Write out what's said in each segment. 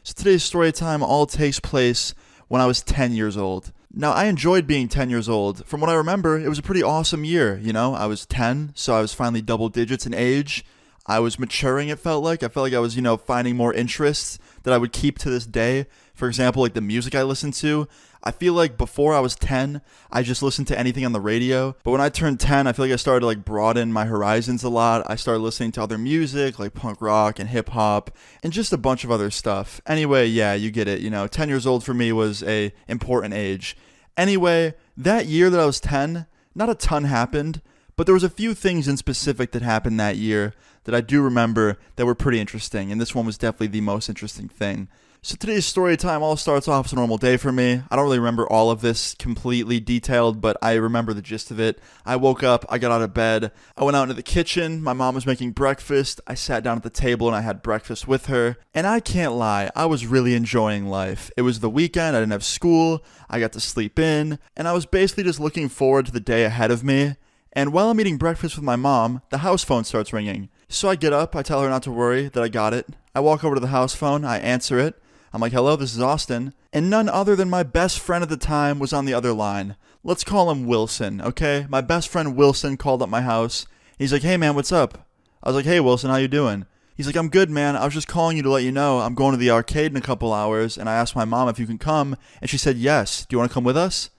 So today's story time all takes place when I was 10 years old. Now, I enjoyed being 10 years old. From what I remember, it was a pretty awesome year, I was 10, so I was finally double digits in age. I was maturing, it felt like. I felt like I was, finding more interests that I would keep to this day. For example, like the music I listened to. I feel like before I was 10, I just listened to anything on the radio. But when I turned 10, I feel like I started to broaden my horizons a lot. I started listening to other music like punk rock and hip hop and just a bunch of other stuff. Anyway, yeah, you get it. 10 years old for me was a important age. Anyway, that year that I was 10, not a ton happened, but there was a few things in specific that happened that year that I do remember that were pretty interesting, and this one was definitely the most interesting thing. So today's story time all starts off as a normal day for me. I don't really remember all of this completely detailed, but I remember the gist of it. I woke up, I got out of bed, I went out into the kitchen, my mom was making breakfast, I sat down at the table and I had breakfast with her, and I can't lie, I was really enjoying life. It was the weekend, I didn't have school, I got to sleep in, and I was basically just looking forward to the day ahead of me. And while I'm eating breakfast with my mom, the house phone starts ringing. So I get up, I tell her not to worry, that I got it. I walk over to the house phone, I answer it. I'm like, hello, this is Austin. And none other than my best friend at the time was on the other line. Let's call him Wilson, okay? My best friend Wilson called up my house. He's like, hey man, what's up? I was like, hey Wilson, how you doing? He's like, I'm good, man. I was just calling you to let you know I'm going to the arcade in a couple hours, and I asked my mom if you can come, and she said yes. Do you want to come with us?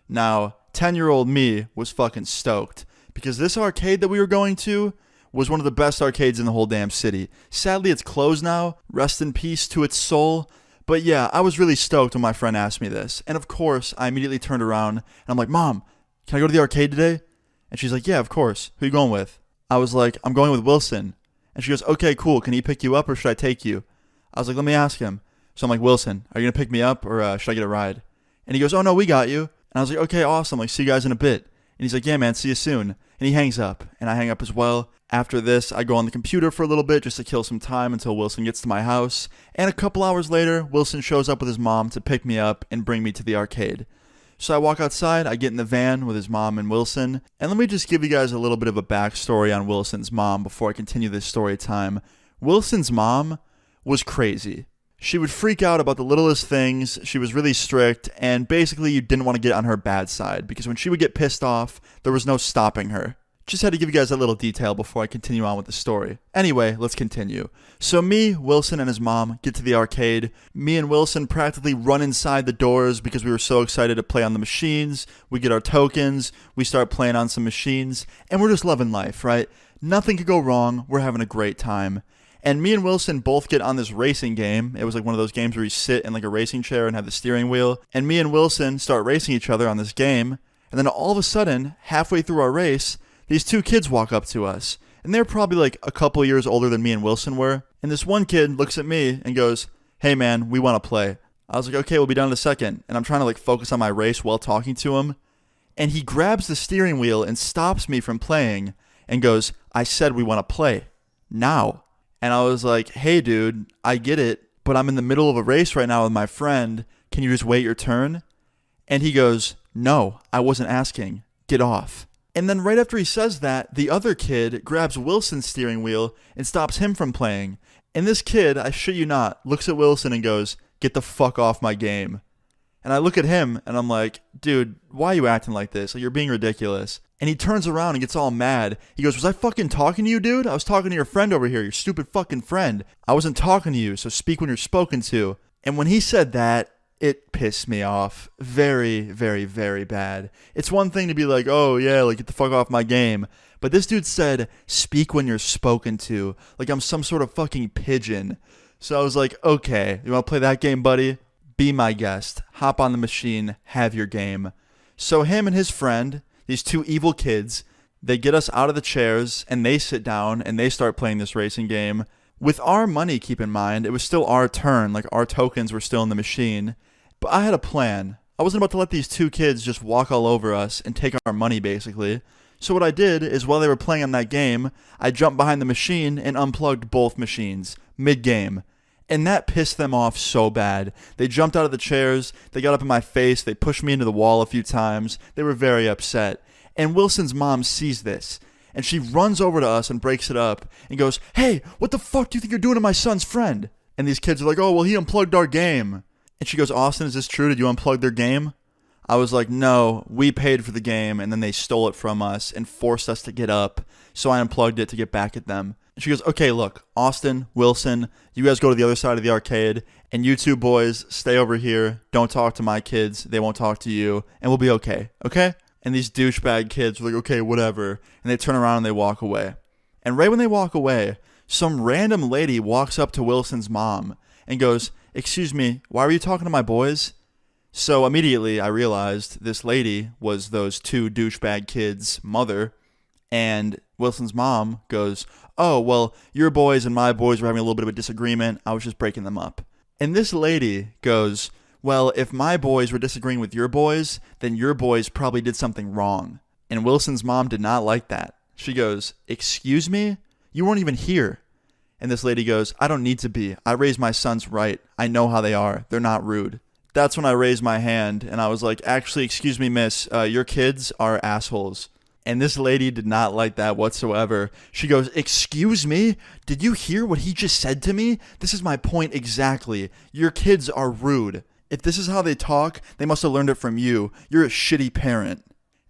Now, 10-year-old me was fucking stoked, because this arcade that we were going to was one of the best arcades in the whole damn city. Sadly, it's closed now. Rest in peace to its soul. But yeah, I was really stoked when my friend asked me this. And of course, I immediately turned around and I'm like, Mom, can I go to the arcade today? And she's like, yeah, of course. Who are you going with? I was like, I'm going with Wilson. And she goes, okay, cool. Can he pick you up or should I take you? I was like, let me ask him. So I'm like, Wilson, are you going to pick me up or should I get a ride? And he goes, oh no, we got you. And I was like, okay, awesome. Like, see you guys in a bit. And he's like, yeah, man, see you soon. And he hangs up and I hang up as well. After this, I go on the computer for a little bit just to kill some time until Wilson gets to my house. And a couple hours later, Wilson shows up with his mom to pick me up and bring me to the arcade. So I walk outside, I get in the van with his mom and Wilson. And let me just give you guys a little bit of a backstory on Wilson's mom before I continue this story time. Wilson's mom was crazy. She would freak out about the littlest things, she was really strict, and basically you didn't want to get on her bad side because when she would get pissed off, there was no stopping her. Just had to give you guys a little detail before I continue on with the story. Anyway, let's continue. So me, Wilson, and his mom get to the arcade. Me and Wilson practically run inside the doors because we were so excited to play on the machines. We get our tokens, we start playing on some machines, and we're just loving life, right? Nothing could go wrong, we're having a great time. And me and Wilson both get on this racing game. It was like one of those games where you sit in like a racing chair and have the steering wheel. And me and Wilson start racing each other on this game. And then all of a sudden, halfway through our race, these two kids walk up to us, and they're probably like a couple years older than me and Wilson were. And this one kid looks at me and goes, hey man, we want to play. I was like, okay, we'll be done in a second. And I'm trying to focus on my race while talking to him. And he grabs the steering wheel and stops me from playing and goes, I said we want to play. Now. And I was like, hey dude, I get it, but I'm in the middle of a race right now with my friend. Can you just wait your turn? And he goes, no, I wasn't asking. Get off. And then right after he says that, the other kid grabs Wilson's steering wheel and stops him from playing. And this kid, I shit you not, looks at Wilson and goes, get the fuck off my game. And I look at him and I'm like, dude, why are you acting like this? Like, you're being ridiculous. And he turns around and gets all mad. He goes, was I fucking talking to you, dude? I was talking to your friend over here, your stupid fucking friend. I wasn't talking to you, so speak when you're spoken to. And when he said that, it pissed me off very, very, very bad. It's one thing to be like, oh yeah, like get the fuck off my game. But this dude said, speak when you're spoken to. Like I'm some sort of fucking pigeon. So I was like, okay, you want to play that game, buddy? Be my guest. Hop on the machine. Have your game. So him and his friend, these two evil kids, they get us out of the chairs and they sit down and they start playing this racing game. With our money, keep in mind, it was still our turn. Like our tokens were still in the machine. But I had a plan. I wasn't about to let these two kids just walk all over us and take our money, basically. So what I did is while they were playing on that game, I jumped behind the machine and unplugged both machines, mid-game. And that pissed them off so bad. They jumped out of the chairs, they got up in my face, they pushed me into the wall a few times. They were very upset. And Wilson's mom sees this. And she runs over to us and breaks it up and goes, hey, what the fuck do you think you're doing to my son's friend? And these kids are like, oh, well, he unplugged our game. And she goes, Austin, is this true? Did you unplug their game? I was like, no, we paid for the game, and then they stole it from us and forced us to get up. So I unplugged it to get back at them. And she goes, okay, look, Austin, Wilson, you guys go to the other side of the arcade, and you two boys stay over here. Don't talk to my kids. They won't talk to you, and we'll be okay, okay? And these douchebag kids were like, okay, whatever. And they turn around and they walk away. And right when they walk away, some random lady walks up to Wilson's mom and goes, excuse me, why were you talking to my boys? So immediately I realized this lady was those two douchebag kids' mother. And Wilson's mom goes, oh, well, your boys and my boys were having a little bit of a disagreement. I was just breaking them up. And this lady goes, well, if my boys were disagreeing with your boys, then your boys probably did something wrong. And Wilson's mom did not like that. She goes, excuse me? You weren't even here. And this lady goes, I don't need to be. I raised my sons right. I know how they are. They're not rude. That's when I raised my hand and I was like, actually, excuse me, miss, your kids are assholes. And this lady did not like that whatsoever. She goes, excuse me? Did you hear what he just said to me? This is my point exactly. Your kids are rude. If this is how they talk, they must have learned it from you. You're a shitty parent.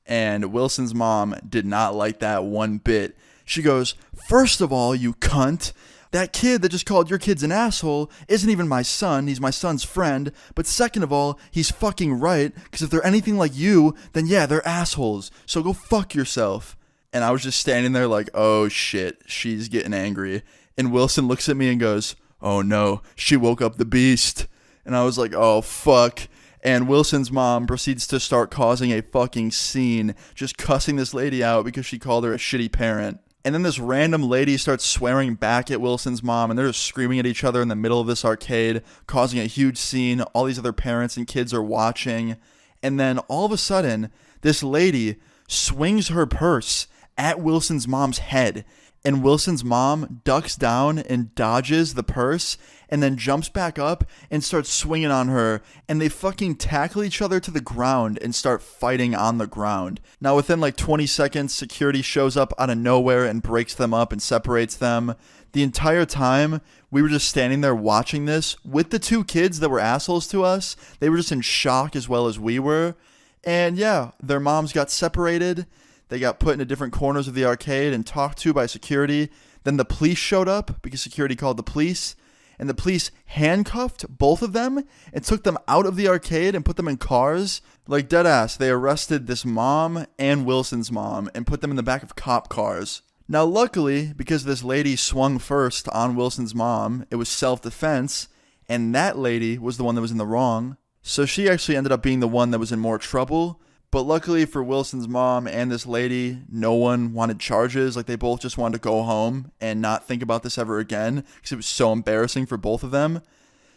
And Wilson's mom did not like that one bit. She goes, first of all, you cunt. That kid that just called your kids an asshole isn't even my son. He's my son's friend. But second of all, he's fucking right. Because if they're anything like you, then yeah, they're assholes. So go fuck yourself. And I was just standing there like, oh shit, she's getting angry. And Wilson looks at me and goes, oh no, she woke up the beast. And I was like, oh fuck. And Wilson's mom proceeds to start causing a fucking scene, just cussing this lady out because she called her a shitty parent. And then this random lady starts swearing back at Wilson's mom, and they're just screaming at each other in the middle of this arcade, causing a huge scene. All these other parents and kids are watching. And then all of a sudden, this lady swings her purse at Wilson's mom's head. And Wilson's mom ducks down and dodges the purse and then jumps back up and starts swinging on her. And they fucking tackle each other to the ground and start fighting on the ground. Now, within like 20 seconds, security shows up out of nowhere and breaks them up and separates them. The entire time, we were just standing there watching this with the two kids that were assholes to us. They were just in shock as well as we were. And yeah, their moms got separated. They got put into different corners of the arcade and talked to by security. Then the police showed up because security called the police. And the police handcuffed both of them and took them out of the arcade and put them in cars. Like deadass, they arrested this mom and Wilson's mom and put them in the back of cop cars. Now luckily, because this lady swung first on Wilson's mom, it was self-defense. And that lady was the one that was in the wrong. So she actually ended up being the one that was in more trouble. But luckily for Wilson's mom and this lady, no one wanted charges. Like they both just wanted to go home and not think about this ever again because it was so embarrassing for both of them.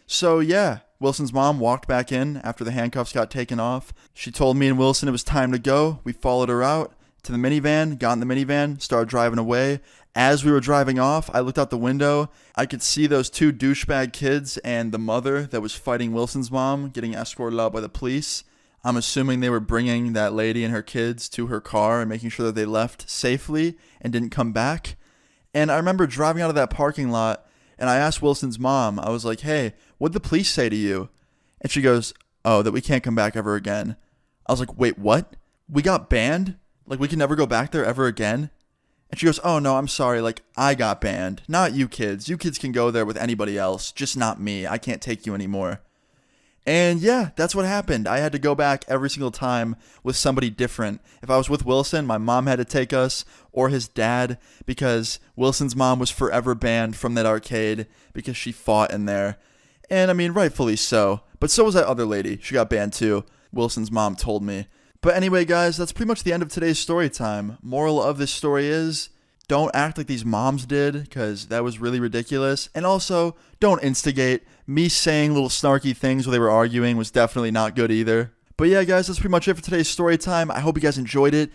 So yeah, Wilson's mom walked back in after the handcuffs got taken off. She told me and Wilson it was time to go. We followed her out to the minivan, got in the minivan, started driving away. As we were driving off, I looked out the window. I could see those two douchebag kids and the mother that was fighting Wilson's mom getting escorted out by the police. I'm assuming they were bringing that lady and her kids to her car and making sure that they left safely and didn't come back. And I remember driving out of that parking lot and I asked Wilson's mom, I was like, hey, what'd the police say to you? And she goes, oh, that we can't come back ever again. I was like, wait, what? We got banned? Like we can never go back there ever again? And she goes, oh no, I'm sorry, like I got banned. Not you kids. You kids can go there with anybody else, just not me. I can't take you anymore. And yeah, that's what happened. I had to go back every single time with somebody different. If I was with Wilson, my mom had to take us, or his dad, because Wilson's mom was forever banned from that arcade because she fought in there. And I mean, rightfully so. But so was that other lady. She got banned too. Wilson's mom told me. But anyway, guys, that's pretty much the end of today's story time. Moral of this story is, don't act like these moms did, because that was really ridiculous. And also, don't instigate. Me saying little snarky things while they were arguing was definitely not good either. But yeah, guys, that's pretty much it for today's story time. I hope you guys enjoyed it.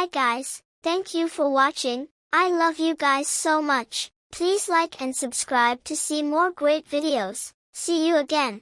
Bye guys, thank you for watching. I love you guys so much. Please like and subscribe to see more great videos. See you again.